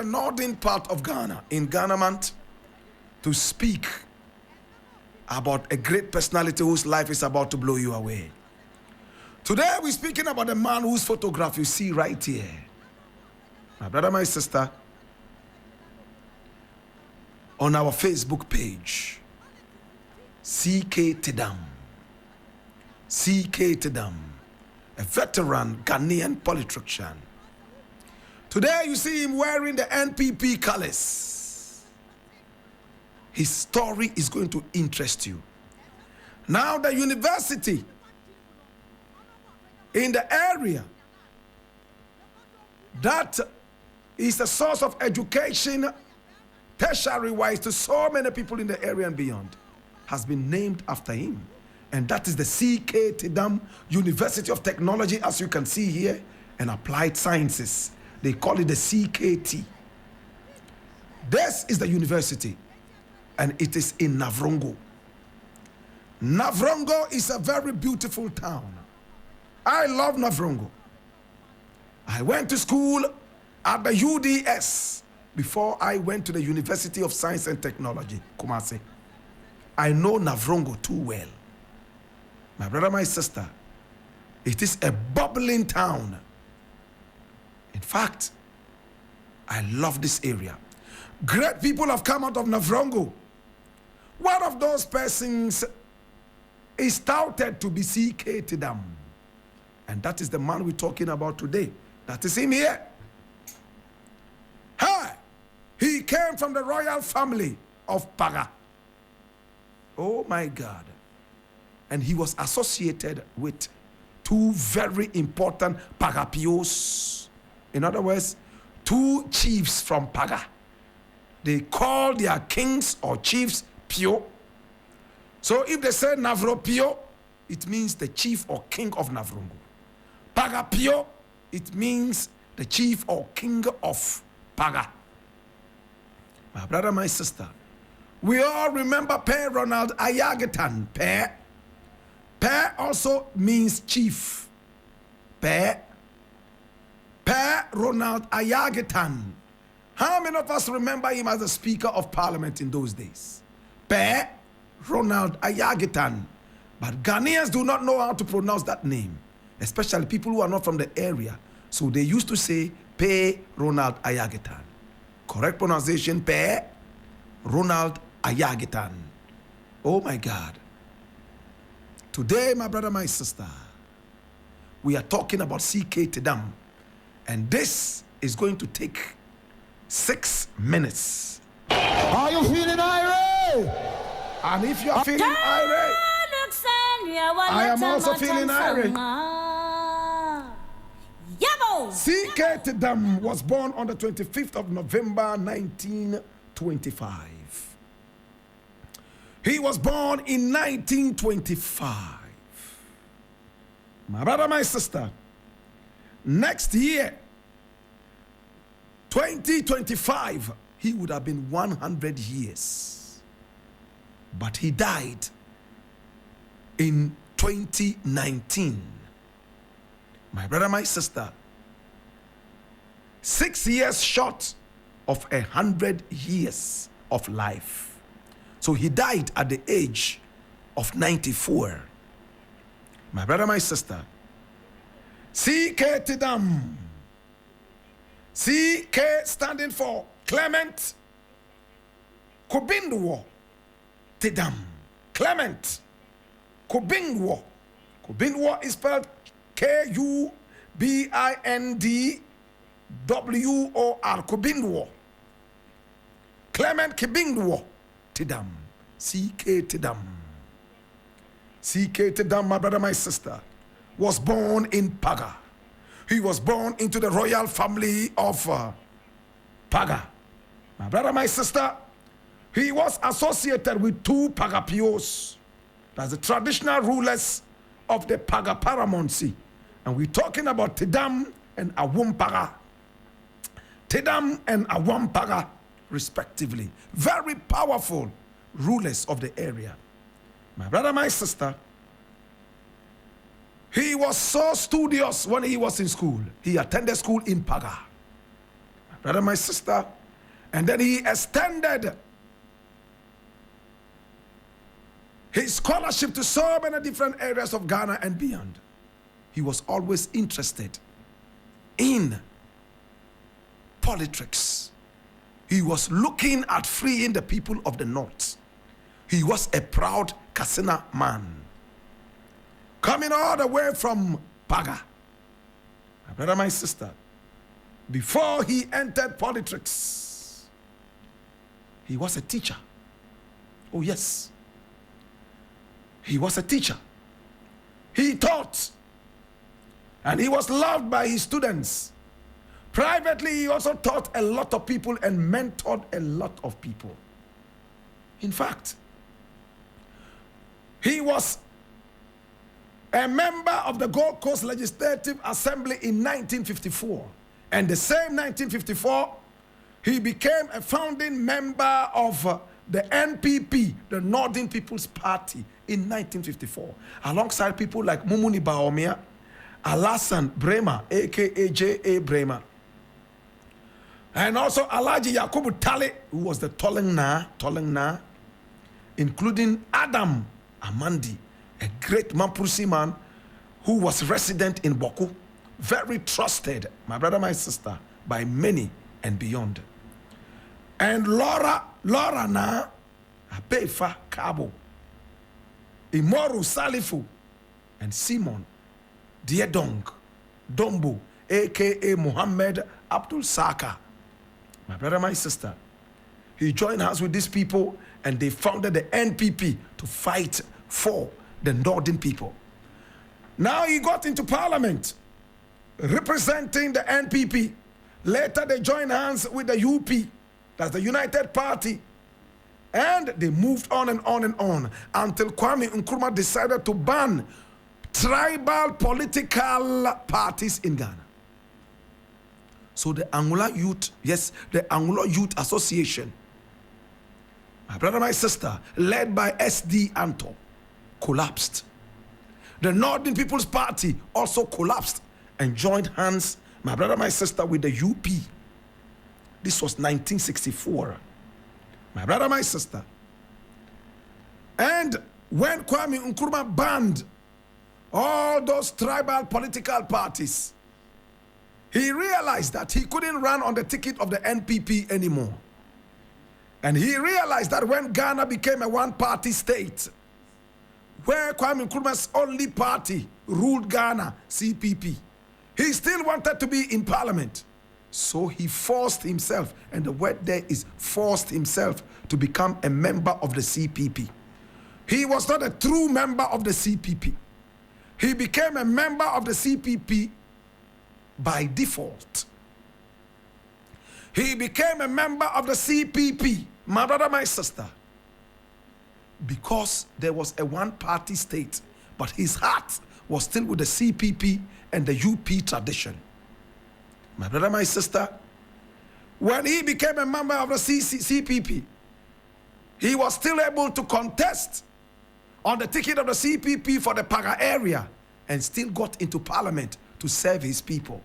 northern part of Ghana, in Ghana Month, to speak about a great personality whose life is about to blow you away. Today we're speaking about a man whose photograph you see right here. My brother, my sister, on our Facebook page, TEDAM. TEDAM, a veteran Ghanaian politician. Today you see him wearing the NPP colors. His story is going to interest you. Now the university in the area that is a source of education, tertiary-wise, to so many people in the area and beyond, has been named after him. And that is the TEDAM, University of Technology, as you can see here, and Applied Sciences. They call it the CKT. This is the university, and it is in Navrongo. Navrongo is a very beautiful town. I love Navrongo. I went to school at the UDS before I went to the University of Science and Technology, Kumasi. I know Navrongo too well. My brother, my sister, it is a bubbling town. In fact, I love this area. Great people have come out of Navrongo. One of those persons is touted to be TEDAM. And that is the man we're talking about today. That is him here. Hi! He came from the royal family of Paga. Oh my God. And he was associated with two very important Pagapios. In other words, two chiefs from Paga. They call their kings or chiefs Pio. So if they say Navro Pio, it means the chief or king of Navrongo. Paga Pio, it means the chief or king of Paga. My brother, my sister, we all remember Per Ronald Ayagetan. Per also means chief. Per Ronald Ayagetan. How many of us remember him as the Speaker of Parliament in those days? Per Ronald Ayagetan. But Ghanaians do not know how to pronounce that name, especially people who are not from the area. So they used to say Per Ronald Ayagetan. Correct pronunciation, Per Ronald Ayagetan. Oh my God. Today, my brother, my sister, we are talking about TEDAM. And this is going to take 6 minutes. Are you feeling irate? And if you are feeling irate, I am also feeling irate. TEDAM was born on the 25th of November 1925. He was born in 1925. My brother, my sister, next year, 2025, he would have been 100 years. But he died in 2019. My brother, my sister, 6 years short of 100 years of life. So he died at the age of 94. My brother, my sister, TEDAM. CK standing for Clement Kubindwo TEDAM. Clement Kubindwo. Kubindwo is spelled Kubindwor. Kubindwo. Clement Kubindwo TEDAM. TEDAM. TEDAM, my brother, my sister, was born in Paga. He was born into the royal family of Paga. My brother, my sister, he was associated with two Pagapios. That's the traditional rulers of the Paga Paramountcy. And we're talking about TEDAM and Awompaga. TEDAM and Awompaga, respectively. Very powerful rulers of the area. My brother, my sister, he was so studious when he was in school. He attended school in Paga. My brother, my sister. And then he extended his scholarship to so many different areas of Ghana and beyond. He was always interested in politics. He was looking at freeing the people of the North. He was a proud Katsina man, coming all the way from Paga. My brother, my sister, before he entered politics, he was a teacher. Oh yes, he was a teacher. He taught, and he was loved by his students. Privately, he also taught a lot of people and mentored a lot of people. In fact, he was a member of the Gold Coast Legislative Assembly in 1954. And the same 1954, he became a founding member of the NPP, the Northern People's Party, in 1954, alongside people like Mumuni Baomia, Alassane Brema, aka J.A. Brema, and also Alhaji Yakubu Tale, who was the Tolengna, including Adam Amandi, a great Mamprusi man who was resident in Boku, very trusted, my brother, my sister, by many and beyond. And Laura Na, Abefa Kabo, Imoru Salifu, and Simon Diedong Dombo, aka Muhammad Abdul Saka. My brother, my sister, he joined hands with these people and they founded the NPP to fight for the Northern people. Now he got into parliament representing the NPP. Later they joined hands with the UP, that's the United Party. And they moved on and on and on until Kwame Nkrumah decided to ban tribal political parties in Ghana. So the Angular Youth, yes, the Angular Youth Association, my brother, my sister, led by SD Anto, collapsed. The Northern People's Party also collapsed and joined hands, my brother, my sister, with the UP. This was 1964. My brother, my sister. And when Kwame Nkrumah banned all those tribal political parties, he realized that he couldn't run on the ticket of the NPP anymore. And he realized that when Ghana became a one-party state, where Kwame Nkrumah's only party ruled Ghana, CPP, he still wanted to be in parliament. So he forced himself, and the word there is forced himself, to become a member of the CPP. He was not a true member of the CPP. He became a member of the CPP by default. He became a member of the CPP, my brother, my sister, because there was a one-party state, but his heart was still with the CPP and the UP tradition. My brother, my sister, when he became a member of the CPP, he was still able to contest on the ticket of the CPP for the Paga area and still got into parliament to serve his people.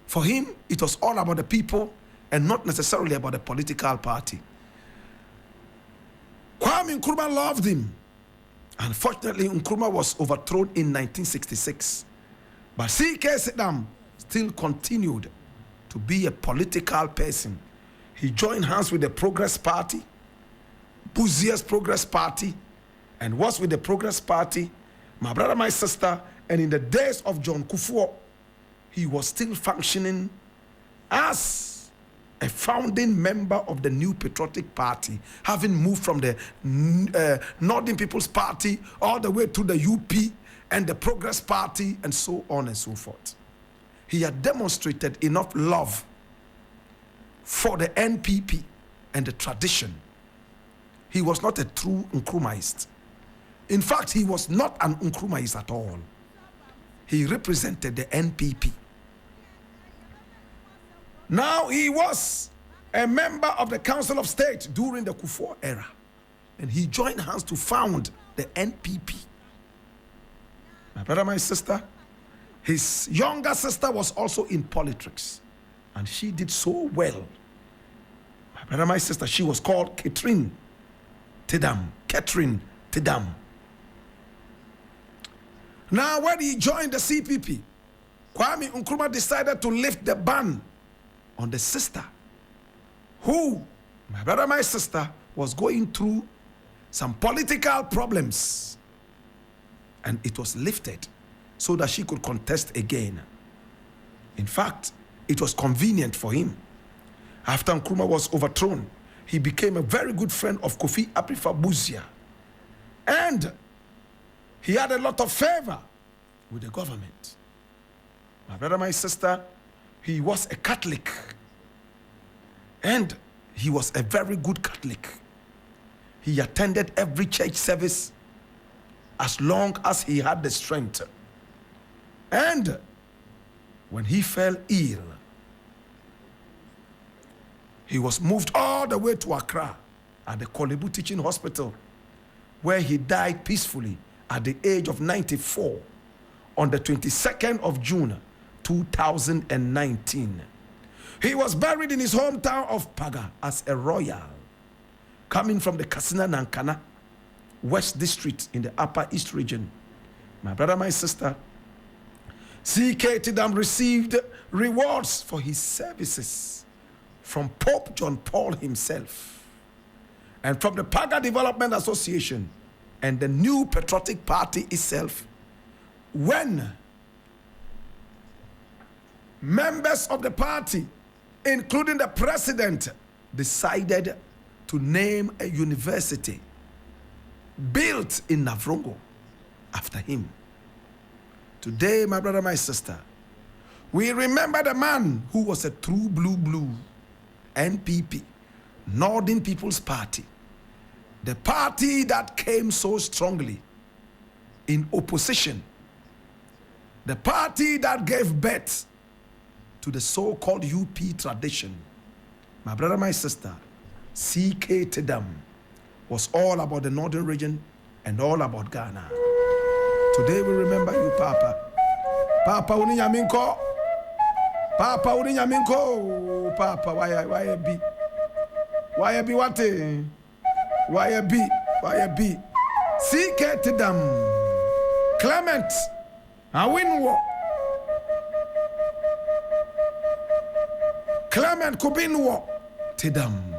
For him, it was all about the people and not necessarily about the political party. Kwame Nkrumah loved him. Unfortunately, Nkrumah was overthrown in 1966. But C.K. TEDAM still continued to be a political person. He joined hands with the Progress Party, Buzier's Progress Party, and was with the Progress Party, my brother, my sister, and in the days of John Kufuor, he was still functioning as a founding member of the New Patriotic Party, having moved from the Northern People's Party all the way to the UP and the Progress Party and so on and so forth. He had demonstrated enough love for the NPP and the tradition. He was not a true Nkrumahist. In fact, he was not an Nkrumahist at all. He represented the NPP. Now he was a member of the Council of State during the Kufuor era. And he joined hands to found the NPP. My brother, my sister, his younger sister was also in politics. And she did so well. My brother, my sister, she was called Catherine TEDAM. Catherine TEDAM. Now, when he joined the CPP, Kwame Nkrumah decided to lift the ban on the sister who, my brother, my sister, was going through some political problems. And it was lifted so that she could contest again. In fact, it was convenient for him. After Nkrumah was overthrown, he became a very good friend of Kofi Apifabuzia. And he had a lot of favor with the government. My brother, my sister, he was a Catholic. And he was a very good Catholic. He attended every church service as long as he had the strength. And when he fell ill, he was moved all the way to Accra at the Kolebu Teaching Hospital, where he died peacefully at the age of 94 on the 22nd of June, 2019. He was buried in his hometown of Paga as a royal, coming from the Kasina Nankana West District in the Upper East region. My brother, my sister, C.K. TEDAM received rewards for his services from Pope John Paul himself and from the Paga Development Association and the New Patriotic Party itself, when members of the party, including the president, decided to name a university built in Navrongo after him. Today, my brother, my sister, we remember the man who was a true blue NPP, Northern People's Party, the party that came so strongly in opposition, the party that gave birth to the so-called UP tradition. My brother, my sister, C.K. TEDAM was all about the northern region and all about Ghana. Today we remember you, Papa. Papa Uninyaminko. Papa Uninyaminko. Papa, why be? Why be what? Why be? Why be? C.K. TEDAM. Clement. I win war. Clement Kubinwo. TEDAM.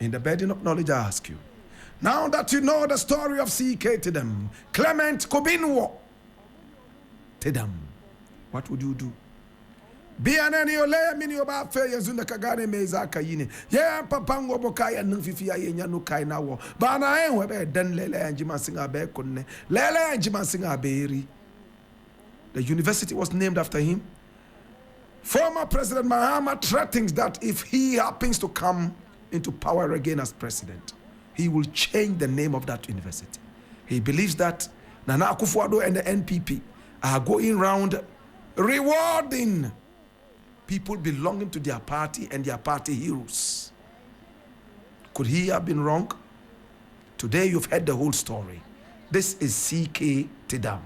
In the burden of knowledge, I ask you. Now that you know the story of C.K. TEDAM, Clement Kubinwo, TEDAM, what would you do? Be an any ole mini oba fe yazunda kagane meza kayine. Yeah, papango bokaya nfifi ya yenya no kai na wo. Ba na enwe be den lele anjima singa be konne. Lele anjima singa be eri. The university was named after him. Former President Mahama threatens that if he happens to come into power again as president, he will change the name of that university. He believes that Nana Akufo-Addo and the NPP are going around rewarding people belonging to their party and their party heroes. Could he have been wrong? Today you've heard the whole story. This is C.K. TEDAM.